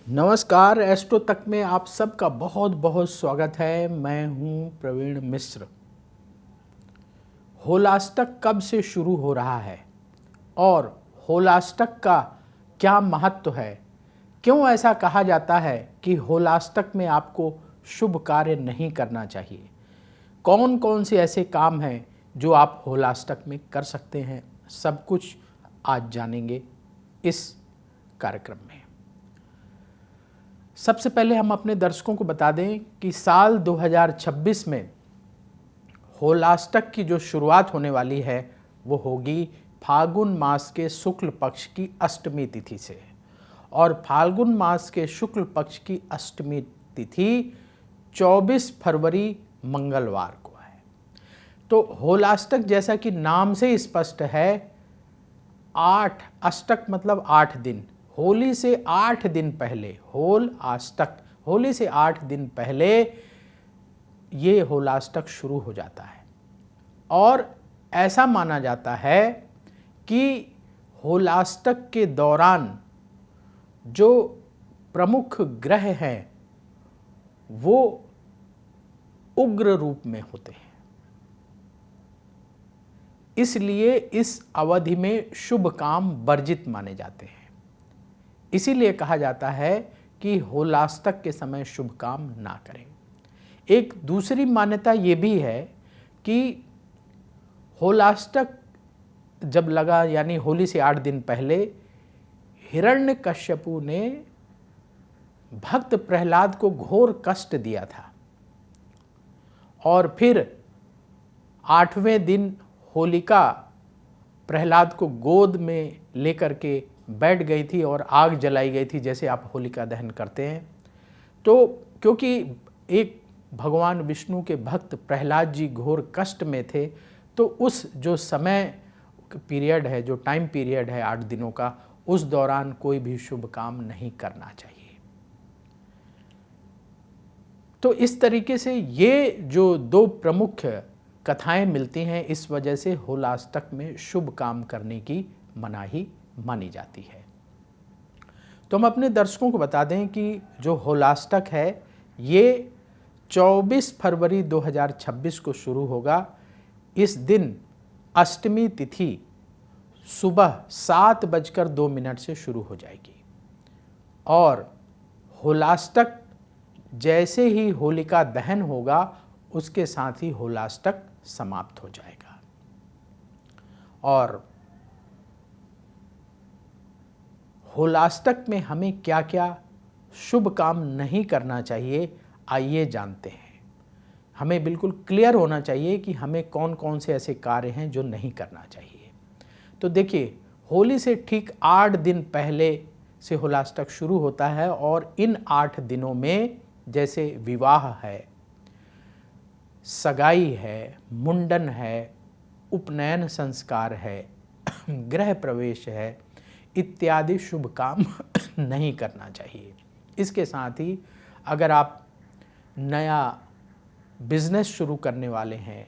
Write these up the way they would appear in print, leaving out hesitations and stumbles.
नमस्कार, एस्ट्रो तक में आप सबका बहुत बहुत स्वागत है। मैं हूं प्रवीण मिश्र। होलाष्टक कब से शुरू हो रहा है और होलाष्टक का क्या महत्व है? क्यों ऐसा कहा जाता है कि होलाष्टक में आपको शुभ कार्य नहीं करना चाहिए? कौन कौन से ऐसे काम हैं जो आप होलाष्टक में कर सकते हैं? सब कुछ आज जानेंगे इस कार्यक्रम में। सबसे पहले हम अपने दर्शकों को बता दें कि साल 2026 में होलाष्टक की जो शुरुआत होने वाली है वो होगी फाल्गुन मास के शुक्ल पक्ष की अष्टमी तिथि से। और फाल्गुन मास के शुक्ल पक्ष की अष्टमी तिथि 24 फरवरी मंगलवार को है। तो होलाष्टक जैसा कि नाम से स्पष्ट है, 8 अष्टक मतलब 8 दिन, होली से 8 दिन पहले, होली से 8 दिन पहले ये होलाष्टक शुरू हो जाता है। और ऐसा माना जाता है कि होलाष्टक के दौरान जो प्रमुख ग्रह हैं वो उग्र रूप में होते हैं, इसलिए इस अवधि में शुभ काम वर्जित माने जाते हैं। इसीलिए कहा जाता है कि होलाष्टक के समय शुभ काम ना करें। एक दूसरी मान्यता ये भी है कि होलाष्टक जब लगा, यानी होली से 8 दिन पहले, हिरण्यकश्यपु ने भक्त प्रहलाद को घोर कष्ट दिया था और फिर 8वें दिन होलिका प्रहलाद को गोद में लेकर के बैठ गई थी और आग जलाई गई थी, जैसे आप होलिका दहन करते हैं। तो क्योंकि एक भगवान विष्णु के भक्त प्रहलाद जी घोर कष्ट में थे, तो उस जो समय पीरियड है, जो टाइम पीरियड है 8 दिनों का, उस दौरान कोई भी शुभ काम नहीं करना चाहिए। तो इस तरीके से ये जो दो प्रमुख कथाएं मिलती हैं, इस वजह से होलाष्टक में शुभ काम करने की मनाही मानी जाती है। तो हम अपने दर्शकों को बता दें कि जो होलाष्टक है ये 24 फरवरी 2026 को शुरू होगा। इस दिन अष्टमी तिथि सुबह 7:02 से शुरू हो जाएगी और होलाष्टक जैसे ही होलिका दहन होगा उसके साथ ही होलाष्टक समाप्त हो जाएगा। और होलाष्टक में हमें क्या क्या शुभ काम नहीं करना चाहिए, आइए जानते हैं। हमें बिल्कुल क्लियर होना चाहिए कि हमें कौन कौन से ऐसे कार्य हैं जो नहीं करना चाहिए। तो देखिए, होली से ठीक 8 दिन पहले से होलाष्टक शुरू होता है और इन 8 दिनों में जैसे विवाह है, सगाई है, मुंडन है, उपनयन संस्कार है, गृह प्रवेश है, इत्यादि शुभ काम नहीं करना चाहिए। इसके साथ ही अगर आप नया बिजनेस शुरू करने वाले हैं,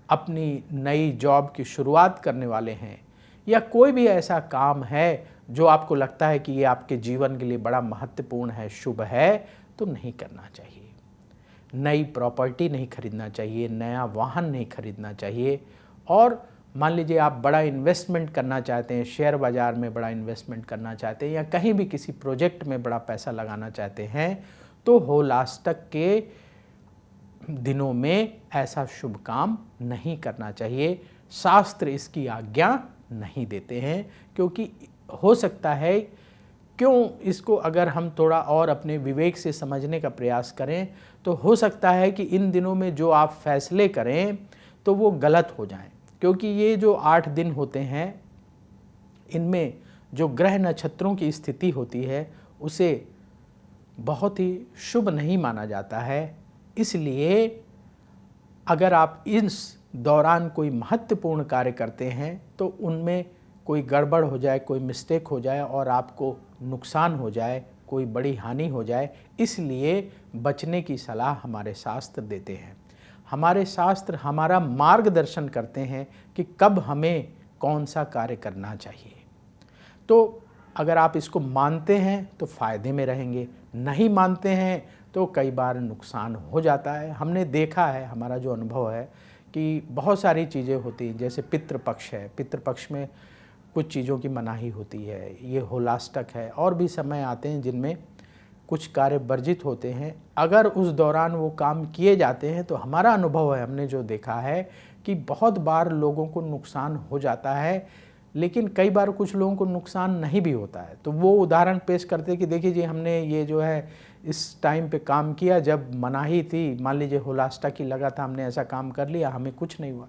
अपनी नई जॉब की शुरुआत करने वाले हैं, या कोई भी ऐसा काम है जो आपको लगता है कि ये आपके जीवन के लिए बड़ा महत्वपूर्ण है, शुभ है, तो नहीं करना चाहिए। नई प्रॉपर्टी नहीं खरीदना चाहिए, नया वाहन नहीं खरीदना चाहिए। और मान लीजिए आप बड़ा इन्वेस्टमेंट करना चाहते हैं, शेयर बाज़ार में बड़ा इन्वेस्टमेंट करना चाहते हैं, या कहीं भी किसी प्रोजेक्ट में बड़ा पैसा लगाना चाहते हैं, तो होलाष्टक के दिनों में ऐसा शुभ काम नहीं करना चाहिए। शास्त्र इसकी आज्ञा नहीं देते हैं, क्योंकि हो सकता है, क्यों, इसको अगर हम थोड़ा और अपने विवेक से समझने का प्रयास करें तो हो सकता है कि इन दिनों में जो आप फैसले करें तो वो गलत हो जाएं, क्योंकि ये जो 8 दिन होते हैं इनमें जो ग्रह नक्षत्रों की स्थिति होती है उसे बहुत ही शुभ नहीं माना जाता है। इसलिए अगर आप इस दौरान कोई महत्वपूर्ण कार्य करते हैं तो उनमें कोई गड़बड़ हो जाए, कोई मिस्टेक हो जाए और आपको नुकसान हो जाए, कोई बड़ी हानि हो जाए, इसलिए बचने की सलाह हमारे शास्त्र देते हैं। हमारे शास्त्र हमारा मार्गदर्शन करते हैं कि कब हमें कौन सा कार्य करना चाहिए। तो अगर आप इसको मानते हैं तो फ़ायदे में रहेंगे, नहीं मानते हैं तो कई बार नुकसान हो जाता है। हमने देखा है, हमारा जो अनुभव है कि बहुत सारी चीज़ें होती हैं, जैसे पितृपक्ष है, पितृपक्ष में कुछ चीज़ों की मनाही होती है, ये होलाष्टक है, और भी समय आते हैं जिनमें कुछ कार्य वर्जित होते हैं। अगर उस दौरान वो काम किए जाते हैं तो हमारा अनुभव है, हमने जो देखा है कि बहुत बार लोगों को नुकसान हो जाता है, लेकिन कई बार कुछ लोगों को नुकसान नहीं भी होता है। तो वो उदाहरण पेश करते कि देखिए जी, हमने ये जो है इस टाइम पे काम किया जब मनाही थी, मान लीजिए होलाष्टक की लगा था, हमने ऐसा काम कर लिया, हमें कुछ नहीं हुआ।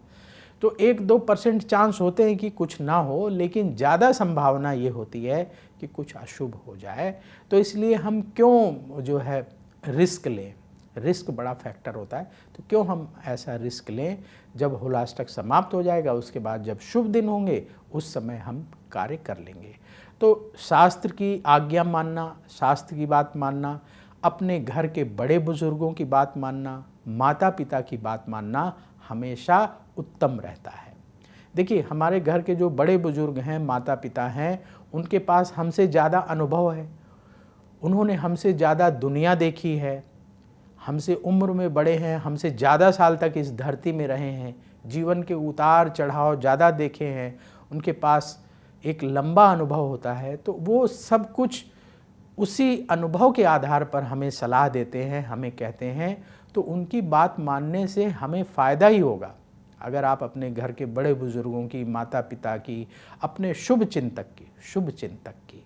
तो 1-2% चांस होते हैं कि कुछ ना हो, लेकिन ज़्यादा संभावना ये होती है कि कुछ अशुभ हो जाए। तो इसलिए हम क्यों जो है रिस्क लें, रिस्क बड़ा फैक्टर होता है, तो क्यों हम ऐसा रिस्क लें। जब होलाष्टक समाप्त हो जाएगा उसके बाद जब शुभ दिन होंगे उस समय हम कार्य कर लेंगे। तो शास्त्र की आज्ञा मानना, शास्त्र की बात मानना, अपने घर के बड़े बुजुर्गों की बात मानना, माता पिता की बात मानना हमेशा उत्तम रहता है। देखिए, हमारे घर के जो बड़े बुजुर्ग हैं, माता पिता हैं, उनके पास हमसे ज़्यादा अनुभव है, उन्होंने हमसे ज़्यादा दुनिया देखी है, हमसे उम्र में बड़े हैं, हमसे ज़्यादा साल तक इस धरती में रहे हैं, जीवन के उतार चढ़ाव ज़्यादा देखे हैं, उनके पास एक लंबा अनुभव होता है। तो वो सब कुछ उसी अनुभव के आधार पर हमें सलाह देते हैं, हमें कहते हैं, तो उनकी बात मानने से हमें फ़ायदा ही होगा। अगर आप अपने घर के बड़े बुजुर्गों की, माता पिता की, अपने शुभ चिंतक की,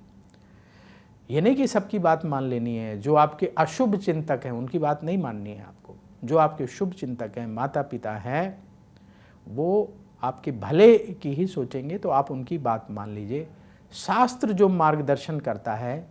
ये नहीं कि सबकी बात मान लेनी है। जो आपके अशुभ चिंतक हैं उनकी बात नहीं माननी है आपको। जो आपके शुभ चिंतक हैं, माता पिता हैं, वो आपके भले की ही सोचेंगे, तो आप उनकी बात मान लीजिए। शास्त्र जो मार्गदर्शन करता है,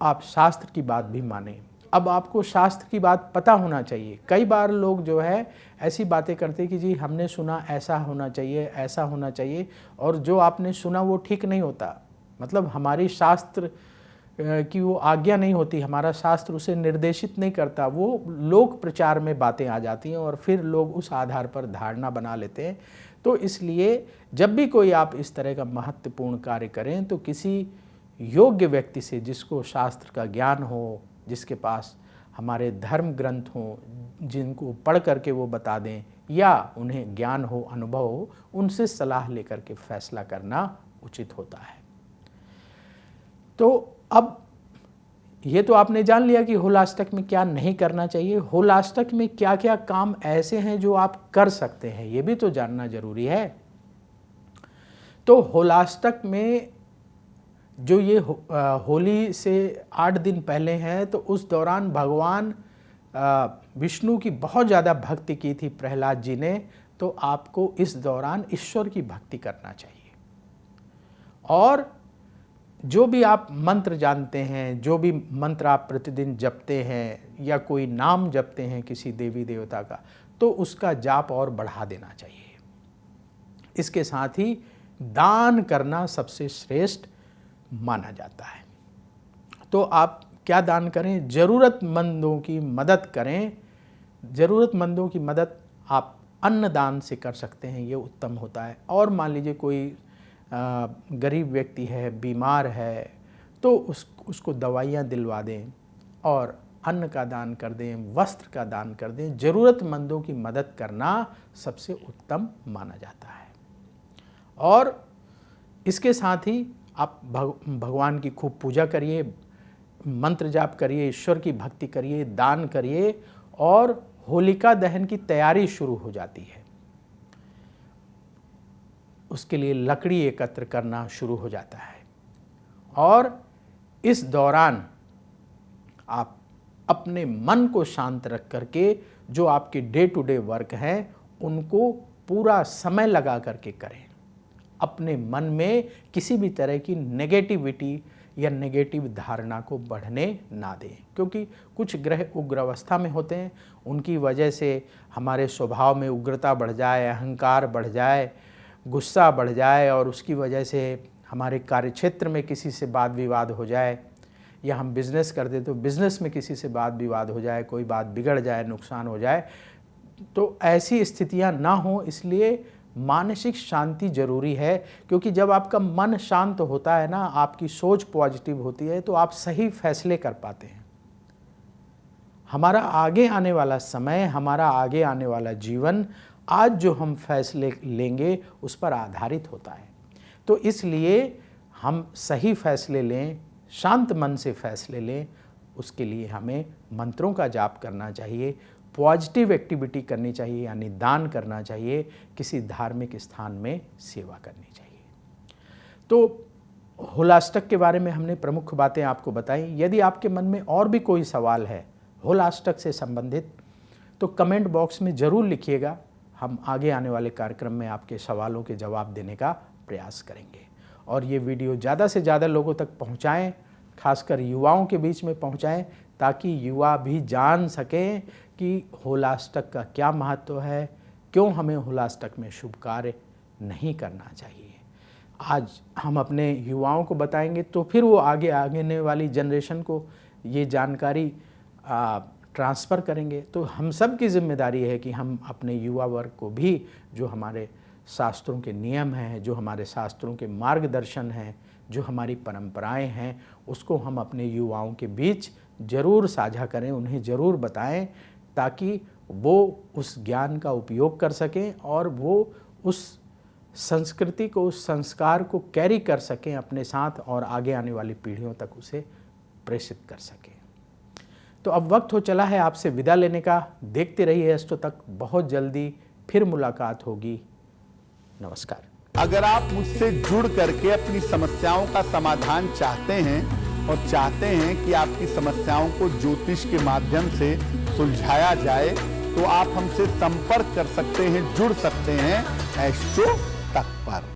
आप शास्त्र की बात भी मानें। अब आपको शास्त्र की बात पता होना चाहिए। कई बार लोग जो है ऐसी बातें करते कि जी हमने सुना ऐसा होना चाहिए, ऐसा होना चाहिए, और जो आपने सुना वो ठीक नहीं होता। मतलब हमारी शास्त्र की वो आज्ञा नहीं होती, हमारा शास्त्र उसे निर्देशित नहीं करता, वो लोक प्रचार में बातें आ जाती हैं और फिर लोग उस आधार पर धारणा बना लेते हैं। तो इसलिए जब भी कोई आप इस तरह का महत्वपूर्ण कार्य करें तो किसी योग्य व्यक्ति से, जिसको शास्त्र का ज्ञान हो, जिसके पास हमारे धर्म ग्रंथ हों, जिनको पढ़ करके वो बता दें, या उन्हें ज्ञान हो, अनुभव हो, उनसे सलाह लेकर के फैसला करना उचित होता है। तो अब ये तो आपने जान लिया कि होलाष्टक में क्या नहीं करना चाहिए। होलाष्टक में क्या क्या काम ऐसे हैं जो आप कर सकते हैं, ये भी तो जानना जरूरी है। तो होलाष्टक में जो ये होली से 8 दिन पहले हैं, तो उस दौरान भगवान विष्णु की बहुत ज़्यादा भक्ति की थी प्रहलाद जी ने। तो आपको इस दौरान ईश्वर की भक्ति करना चाहिए, और जो भी आप मंत्र जानते हैं, जो भी मंत्र आप प्रतिदिन जपते हैं, या कोई नाम जपते हैं किसी देवी देवता का, तो उसका जाप और बढ़ा देना चाहिए। इसके साथ ही दान करना सबसे श्रेष्ठ माना जाता है। तो आप क्या दान करें? ज़रूरतमंदों की मदद करें। ज़रूरतमंदों की मदद आप अन्नदान से कर सकते हैं, ये उत्तम होता है। और मान लीजिए कोई गरीब व्यक्ति है, बीमार है, तो उसको दवाइयाँ दिलवा दें, और अन्न का दान कर दें, वस्त्र का दान कर दें। ज़रूरतमंदों की मदद करना सबसे उत्तम माना जाता है। और इसके साथ ही आप भगवान की खूब पूजा करिए, मंत्र जाप करिए, ईश्वर की भक्ति करिए, दान करिए, और होलिका दहन की तैयारी शुरू हो जाती है। उसके लिए लकड़ी एकत्र करना शुरू हो जाता है, और इस दौरान आप अपने मन को शांत रख करके जो आपके डे टू डे वर्क हैं उनको पूरा समय लगा करके करें। अपने मन में किसी भी तरह की नेगेटिविटी या नेगेटिव धारणा को बढ़ने ना दें, क्योंकि कुछ ग्रह उग्र अवस्था में होते हैं, उनकी वजह से हमारे स्वभाव में उग्रता बढ़ जाए, अहंकार बढ़ जाए, गुस्सा बढ़ जाए, और उसकी वजह से हमारे कार्यक्षेत्र में किसी से वाद विवाद हो जाए, या हम बिज़नेस करते तो बिज़नेस में किसी से वाद विवाद हो जाए, कोई बात बिगड़ जाए, नुकसान हो जाए। तो ऐसी स्थितियां ना हो, इसलिए मानसिक शांति जरूरी है, क्योंकि जब आपका मन शांत होता है ना, आपकी सोच पॉजिटिव होती है, तो आप सही फैसले कर पाते हैं। हमारा आगे आने वाला समय, हमारा आगे आने वाला जीवन आज जो हम फैसले लेंगे उस पर आधारित होता है। तो इसलिए हम सही फैसले लें, शांत मन से फैसले लें। उसके लिए हमें मंत्रों का जाप करना चाहिए, पॉजिटिव एक्टिविटी करनी चाहिए, यानी दान करना चाहिए, किसी धार्मिक स्थान में सेवा करनी चाहिए। तो होलाष्टक के बारे में हमने प्रमुख बातें आपको बताई। यदि आपके मन में और भी कोई सवाल है होलाष्टक से संबंधित, तो कमेंट बॉक्स में ज़रूर लिखिएगा। हम आगे आने वाले कार्यक्रम में आपके सवालों के जवाब देने का प्रयास करेंगे। और ये वीडियो ज़्यादा से ज़्यादा लोगों तक पहुँचाएँ, खासकर युवाओं के बीच में पहुँचाएँ, ताकि युवा भी जान सकें कि होलाष्टक का क्या महत्व है, क्यों हमें होलाष्टक में शुभ कार्य नहीं करना चाहिए। आज हम अपने युवाओं को बताएंगे तो फिर वो आगे आने वाली जनरेशन को ये जानकारी ट्रांसफ़र करेंगे। तो हम सब की जिम्मेदारी है कि हम अपने युवा वर्ग को भी जो हमारे शास्त्रों के नियम हैं, जो हमारे शास्त्रों के मार्गदर्शन हैं, जो हमारी परंपराएं हैं, उसको हम अपने युवाओं के बीच ज़रूर साझा करें, उन्हें ज़रूर बताएं, ताकि वो उस ज्ञान का उपयोग कर सकें और वो उस संस्कृति को, उस संस्कार को कैरी कर सकें अपने साथ और आगे आने वाली पीढ़ियों तक उसे प्रेषित कर सकें। तो अब वक्त हो चला है आपसे विदा लेने का। देखते रहिए एस्ट्रो तक, बहुत जल्दी फिर मुलाकात होगी। नमस्कार। अगर आप मुझसे जुड़ करके अपनी समस्याओं का समाधान चाहते हैं और चाहते हैं कि आपकी समस्याओं को ज्योतिष के माध्यम से सुलझाया जाए, तो आप हमसे संपर्क कर सकते हैं, जुड़ सकते हैं एस्ट्रो तक पर।